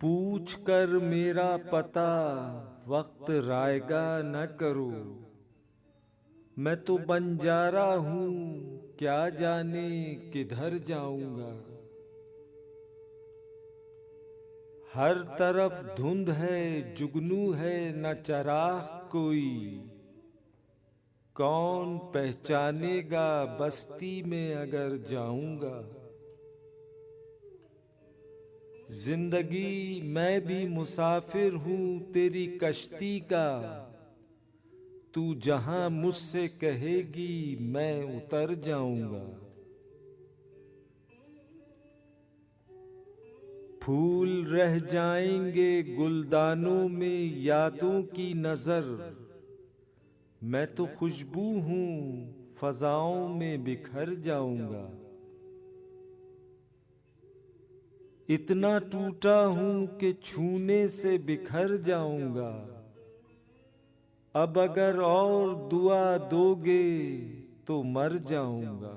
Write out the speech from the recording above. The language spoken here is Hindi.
पूछ कर मेरा पता वक्त रायगा न करो। मैं तो बंजारा हूँ, क्या जाने किधर जाऊंगा। हर तरफ धुंध है, जुगनू है न चराग कोई। कौन पहचानेगा बस्ती में अगर जाऊंगा। जिंदगी मैं भी मुसाफिर हूँ तेरी कश्ती का। तू जहां मुझसे कहेगी मैं उतर जाऊंगा। फूल रह जाएंगे गुलदानों में यादों की नजर। मैं तो खुशबू हूँ फजाओं में बिखर जाऊंगा। इतना टूटा हूं कि छूने से बिखर जाऊंगा। अब अगर और दुआ दोगे तो मर जाऊंगा।